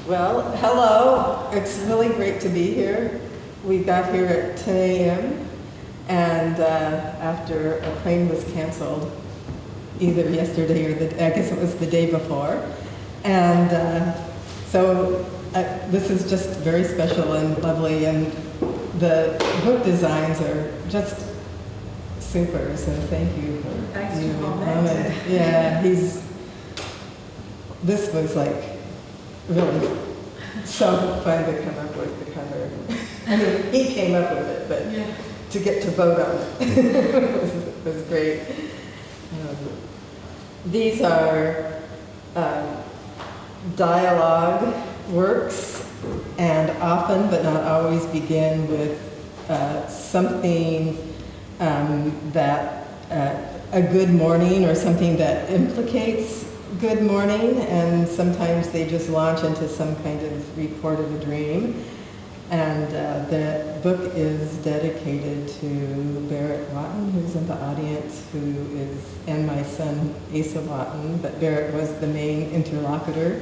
Well, hello. It's really great to be here. We got here at 10 a.m. and after a plane was canceled, either yesterday or I guess it was the day before. And so this is just very special and lovely, and the book designs are just super, so thank you for Thanks being for with commenting. Mohammed. Yeah, this was like really so fun to come up with the cover. I mean, he came up with it, but Yeah. to get to vote on it was great. These are dialogue works, and often, but not always, begin with something that a good morning or something that implicates good morning, and sometimes they just launch into some kind of report of a dream. And the book is dedicated to Barrett Watton, who's in the audience, and my son Asa Watton, but Barrett was the main interlocutor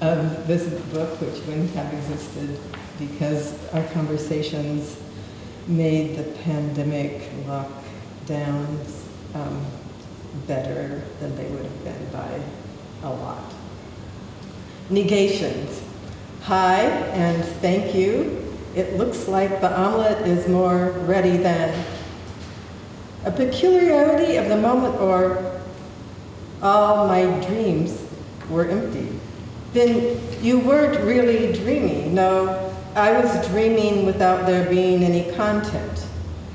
of this book, which wouldn't have existed because our conversations made the pandemic lockdowns better than they would have been by a lot. Negations. Hi, and thank you. It looks like the omelet is more ready than. A peculiarity of the moment, or all my dreams were empty. Then you weren't really dreaming. No, I was dreaming without there being any content.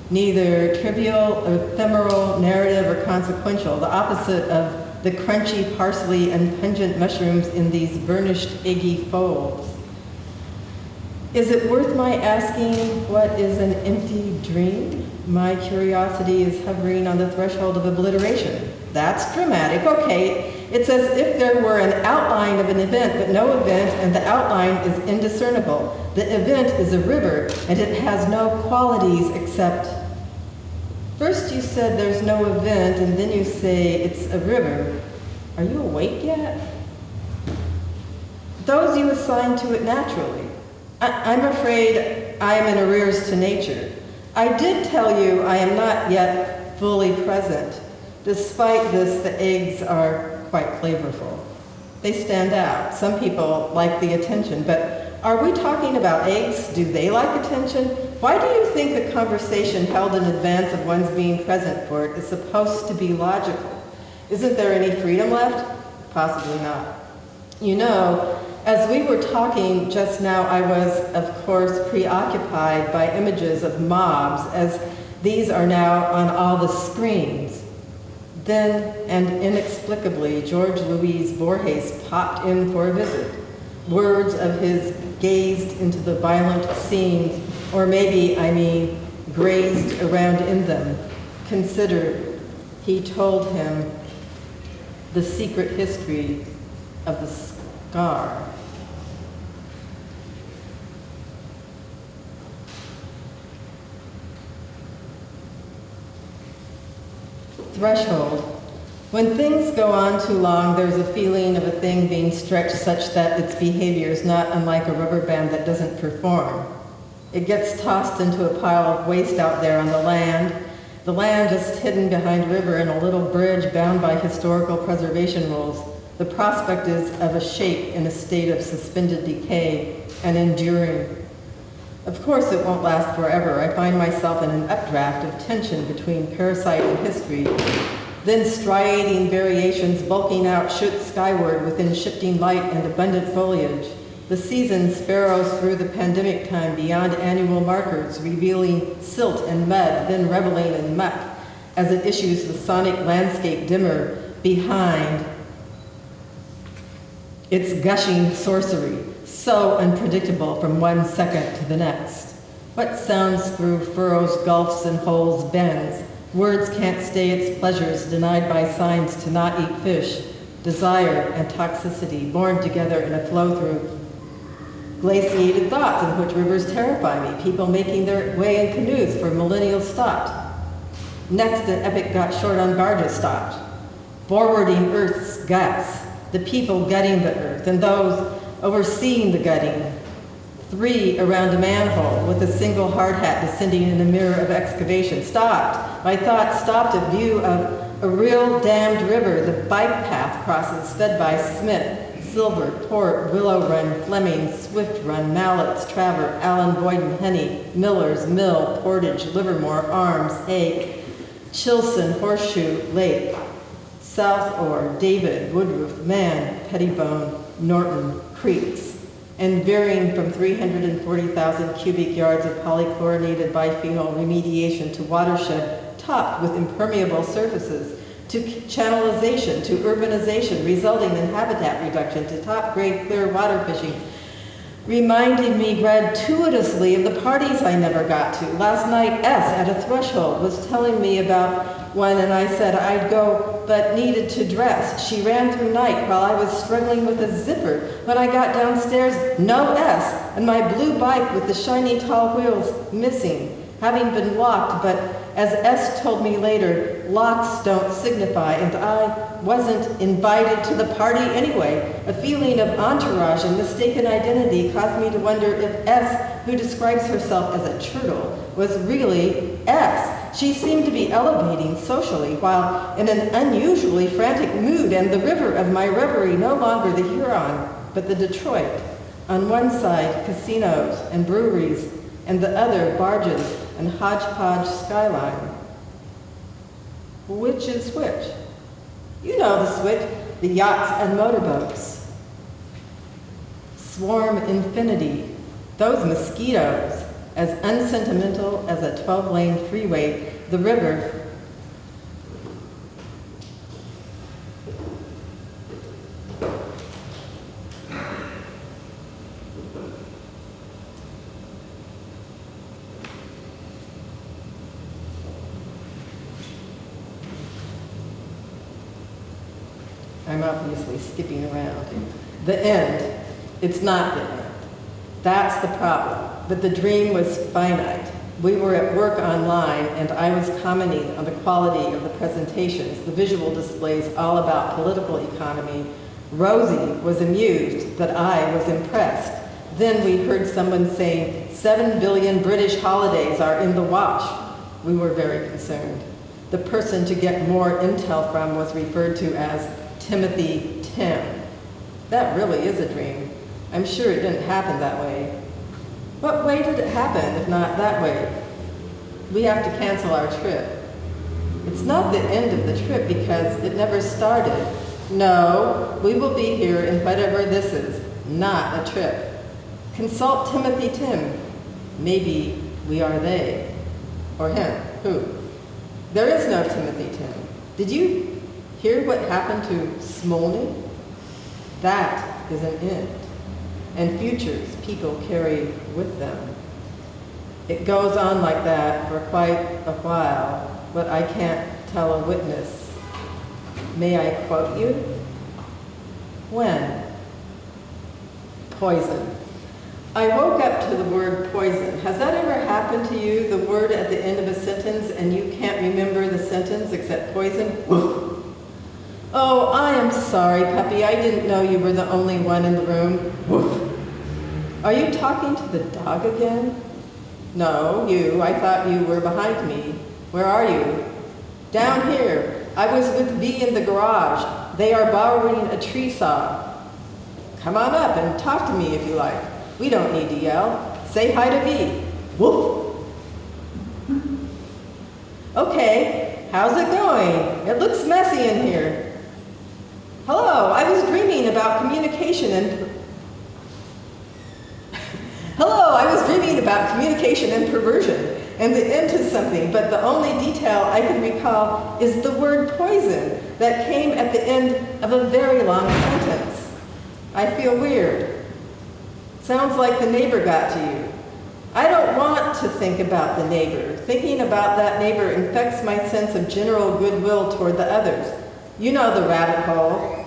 Neither trivial, ephemeral, narrative, or consequential. The opposite of the crunchy parsley and pungent mushrooms in these burnished, eggy folds. Is it worth my asking what is an empty dream? My curiosity is hovering on the threshold of obliteration. That's dramatic. Okay, it's as if there were an outline of an event, but no event, and the outline is indiscernible. The event is a river, and it has no qualities except. First you said there's no event, and then you say it's a river. Are you awake yet? Those you assign to it naturally. I'm afraid I am in arrears to nature. I did tell you I am not yet fully present. Despite this, the eggs are quite flavorful. They stand out. Some people like the attention, but are we talking about eggs? Do they like attention? Why do you think the conversation held in advance of one's being present for it is supposed to be logical? Isn't there any freedom left? Possibly not. You know, as we were talking just now, I was, of course, preoccupied by images of mobs, as these are now on all the screens. Then, and inexplicably, George Luis Borges popped in for a visit. Words of his gazed into the violent scenes, or maybe, grazed around in them. Considered, he told him the secret history of the scar. Threshold. When things go on too long, there's a feeling of a thing being stretched such that its behavior is not unlike a rubber band that doesn't perform. It gets tossed into a pile of waste out there on the land just hidden behind a river and a little bridge bound by historical preservation rules. The prospect is of a shape in a state of suspended decay and enduring. Of course it won't last forever. I find myself in an updraft of tension between parasite and history, then striating variations bulking out shoot skyward within shifting light and abundant foliage. The season sparrows through the pandemic time beyond annual markers, revealing silt and mud, then reveling in muck as it issues the sonic landscape dimmer behind its gushing sorcery, so unpredictable from one second to the next. What sounds through furrows, gulfs, and holes bends? Words can't stay its pleasures, denied by signs to not eat fish. Desire and toxicity born together in a flow-through. Glaciated thoughts in which rivers terrify me, people making their way in canoes for millennials stopped. Next, an epic got short on barges stopped. Forwarding Earth's guts, the people gutting the earth, and those overseeing the gutting. 3 around a manhole with a single hard hat descending in a mirror of excavation. Stopped. My thoughts stopped at view of a real dammed river the bike path crosses, fed by Smith, Silver, Port, Willow Run, Fleming, Swift Run, Mallett's, Traver, Allen, Boyden, Henny, Miller's, Mill, Portage, Livermore, Arms, Hake, Chilson, Horseshoe, Lake, South Ore, David, Woodruff, Man, Pettibone, Norton, Creeks, and varying from 340,000 cubic yards of polychlorinated biphenyl remediation to watershed topped with impermeable surfaces, to channelization, to urbanization, resulting in habitat reduction, to top-grade clear water fishing, reminding me gratuitously of the parties I never got to. Last night, S at a threshold was telling me about one, and I said I'd go, but needed to dress. She ran through night while I was struggling with a zipper. When I got downstairs, no S, and my blue bike with the shiny tall wheels missing, having been locked, but as S told me later, locks don't signify, and I wasn't invited to the party anyway. A feeling of entourage and mistaken identity caused me to wonder if S, who describes herself as a turtle, was really S. She seemed to be elevating socially while in an unusually frantic mood, and the river of my reverie no longer the Huron, but the Detroit. On one side, casinos and breweries, and the other, barges and hodgepodge skyline. Which is which? You know the switch, the yachts and motorboats. Swarm infinity, those mosquitoes, as unsentimental as a 12-lane freeway, the river. I'm obviously skipping around. The end. It's not the end. That's the problem. But the dream was finite. We were at work online, and I was commenting on the quality of the presentations, the visual displays all about political economy. Rosie was amused, but I was impressed. Then we heard someone saying, 7 billion British holidays are in the watch. We were very concerned. The person to get more intel from was referred to as Timothy Tim. That really is a dream. I'm sure it didn't happen that way. What way did it happen, if not that way? We have to cancel our trip. It's not the end of the trip because it never started. No, we will be here in whatever this is, not a trip. Consult Timothy Tim. Maybe we are they. Or him. Who? There is no Timothy Tim. Did you hear what happened to Smolny? That is an end. And futures people carry with them. It goes on like that for quite a while, but I can't tell a witness. May I quote you? When? Poison. I woke up to the word poison. Has that ever happened to you, the word at the end of a sentence, and you can't remember the sentence except poison? Oh, I am sorry, puppy. I didn't know you were the only one in the room. Are you talking to the dog again? No, you. I thought you were behind me. Where are you? Down here. I was with V in the garage. They are borrowing a tree saw. Come on up and talk to me if you like. We don't need to yell. Say hi to V. Woof. Okay, how's it going? It looks messy in here. Hello, I was dreaming about communication and perversion and the end to something, but the only detail I can recall is the word poison that came at the end of a very long sentence. I feel weird. Sounds like the neighbor got to you. I don't want to think about the neighbor. Thinking about that neighbor infects my sense of general goodwill toward the others. You know the rabbit hole.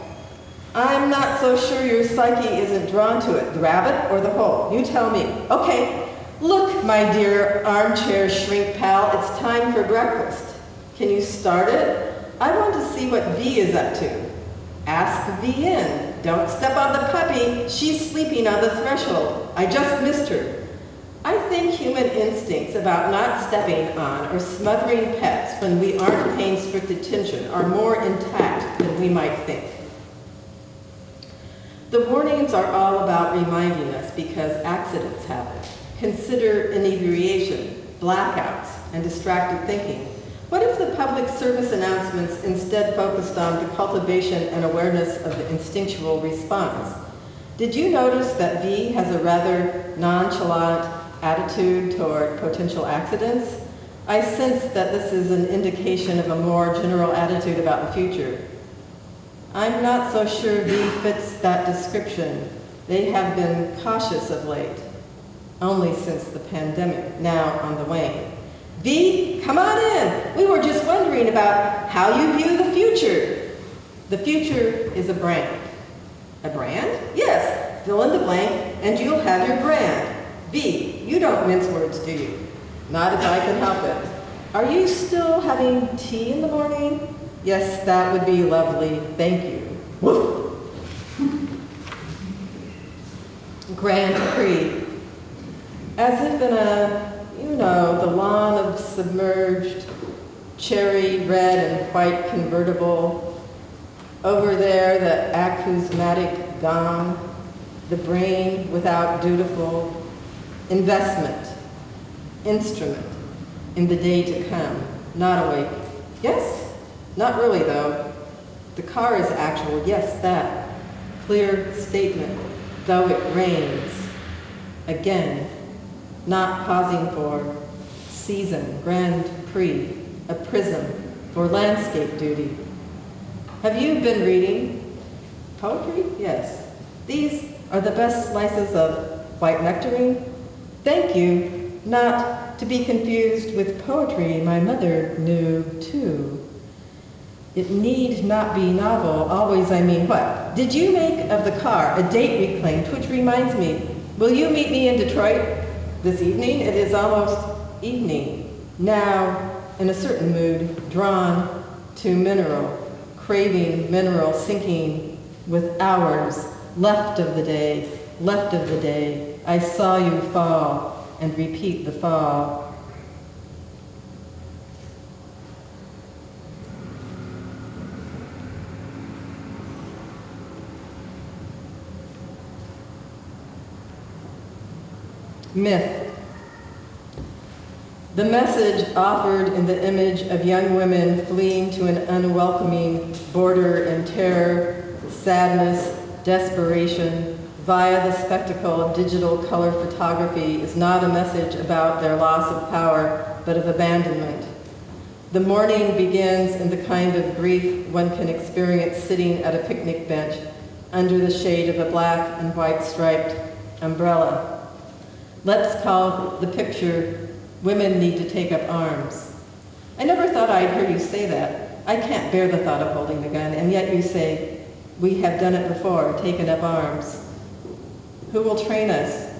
I'm not so sure your psyche isn't drawn to it, the rabbit or the hole. You tell me. Okay, look, my dear armchair shrink pal, it's time for breakfast. Can you start it? I want to see what V is up to. Ask V in. Don't step on the puppy. She's sleeping on the threshold. I just missed her. I think human instincts about not stepping on or smothering pets when we aren't paying strict attention are more intact than we might think. The warnings are all about reminding us because accidents happen. Consider inebriation, blackouts, and distracted thinking. What if the public service announcements instead focused on the cultivation and awareness of the instinctual response? Did you notice that V has a rather nonchalant attitude toward potential accidents? I sense that this is an indication of a more general attitude about the future. I'm not so sure V fits that description. They have been cautious of late, only since the pandemic, now on the wane. V, come on in. We were just wondering about how you view the future. The future is a brand. A brand? Yes, fill in the blank and you'll have your brand. V, you don't mince words, do you? Not if I can help it. Are you still having tea in the morning? Yes, that would be lovely. Thank you. Woof. Grand Prix. As if in a, the lawn of submerged cherry red and white convertible. Over there, the acousmatic gong, the brain without dutiful investment, instrument in the day to come, not awake. Yes? Not really, though. The car is actual, yes, that. Clear statement, though it rains. Again, not pausing for season, Grand Prix, a prism for landscape duty. Have you been reading poetry? Yes. These are the best slices of white nectarine. Thank you, not to be confused with poetry my mother knew too. It need not be novel, always I mean what? Did you make of the car a date reclaimed, which reminds me, will you meet me in Detroit this evening? It is almost evening. Now, in a certain mood, drawn to mineral, craving mineral, sinking with hours, left of the day, I saw you fall and repeat the fall. Myth. The message offered in the image of young women fleeing to an unwelcoming border in terror, sadness, desperation, via the spectacle of digital color photography is not a message about their loss of power, but of abandonment. The morning begins in the kind of grief one can experience sitting at a picnic bench under the shade of a black and white striped umbrella. Let's call the picture, women need to take up arms. I never thought I'd hear you say that. I can't bear the thought of holding the gun, and yet you say, we have done it before, taken up arms. Who will train us?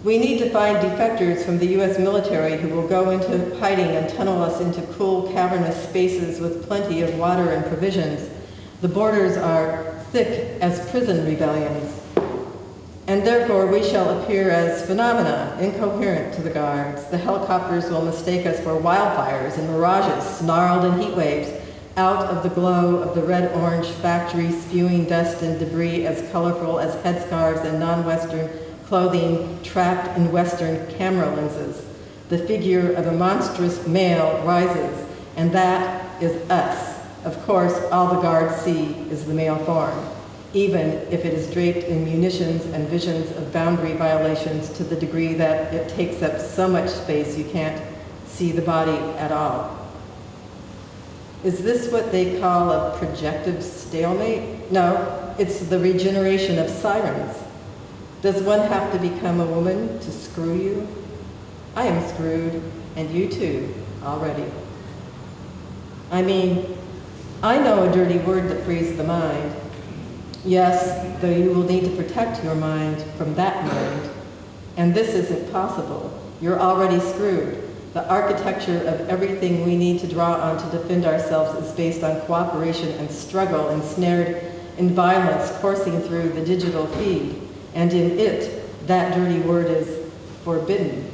We need to find defectors from the US military who will go into hiding and tunnel us into cool, cavernous spaces with plenty of water and provisions. The borders are thick as prison rebellions. And therefore we shall appear as phenomena, incoherent to the guards. The helicopters will mistake us for wildfires and mirages, snarled in heat waves, out of the glow of the red-orange factory spewing dust and debris as colorful as headscarves and non-Western clothing trapped in Western camera lenses. The figure of a monstrous male rises, and that is us. Of course, all the guards see is the male form, even if it is draped in munitions and visions of boundary violations to the degree that it takes up so much space you can't see the body at all. Is this what they call a projective stalemate? No, it's the regeneration of sirens. Does one have to become a woman to screw you? I am screwed, and you too, already. I mean, I know a dirty word that frees the mind. Yes, though you will need to protect your mind from that mind. And this isn't possible. You're already screwed. The architecture of everything we need to draw on to defend ourselves is based on cooperation and struggle, ensnared in violence coursing through the digital feed, and in it, that dirty word is forbidden.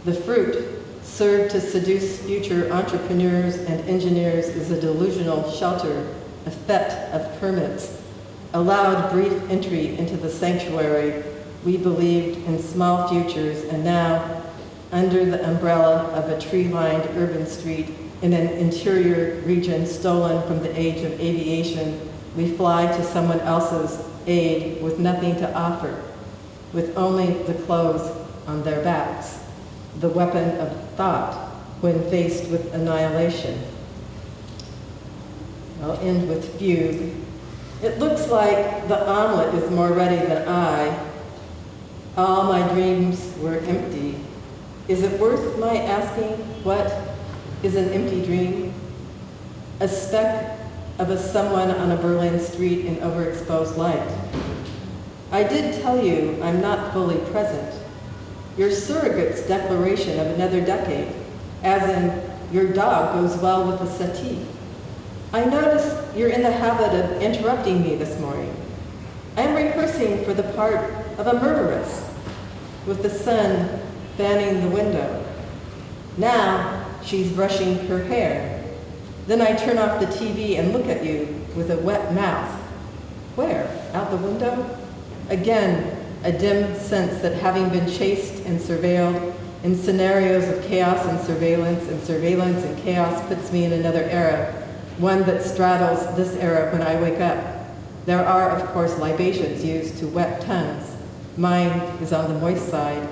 The fruit, served to seduce future entrepreneurs and engineers, is a delusional shelter, a fete of permits, allowed brief entry into the sanctuary we believed in small futures, and now, under the umbrella of a tree-lined urban street in an interior region stolen from the age of aviation, we fly to someone else's aid with nothing to offer, with only the clothes on their backs, the weapon of thought when faced with annihilation. I'll end with fugue. It looks like the omelet is more ready than I. All my dreams were empty. Is it worth my asking what is an empty dream? A speck of a someone on a Berlin street in overexposed light. I did tell you I'm not fully present. Your surrogate's declaration of another decade, as in your dog goes well with the settee. I notice you're in the habit of interrupting me this morning. I'm rehearsing for the part of a murderess, with the sun fanning the window. Now she's brushing her hair. Then I turn off the TV and look at you with a wet mouth. Where? Out the window? Again, a dim sense that having been chased and surveilled in scenarios of chaos and surveillance and chaos puts me in another era, one that straddles this era when I wake up. There are, of course, libations used to wet tongues. Mine is on the moist side.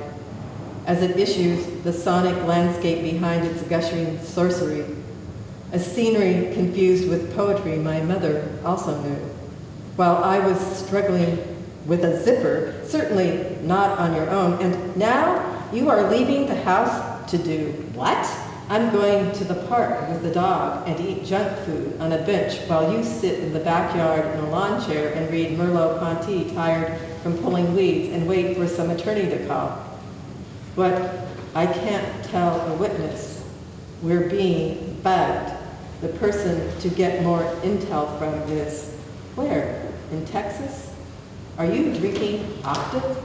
As it issues the sonic landscape behind its gushing sorcery, a scenery confused with poetry my mother also knew. While I was struggling with a zipper, certainly not on your own, and now you are leaving the house to do what? I'm going to the park with the dog and eat junk food on a bench while you sit in the backyard in a lawn chair and read Merleau-Ponty, tired from pulling weeds, and wait for some attorney to call. What I can't tell a witness, we're being bugged. The person to get more intel from is, where? In Texas? Are you drinking Octave?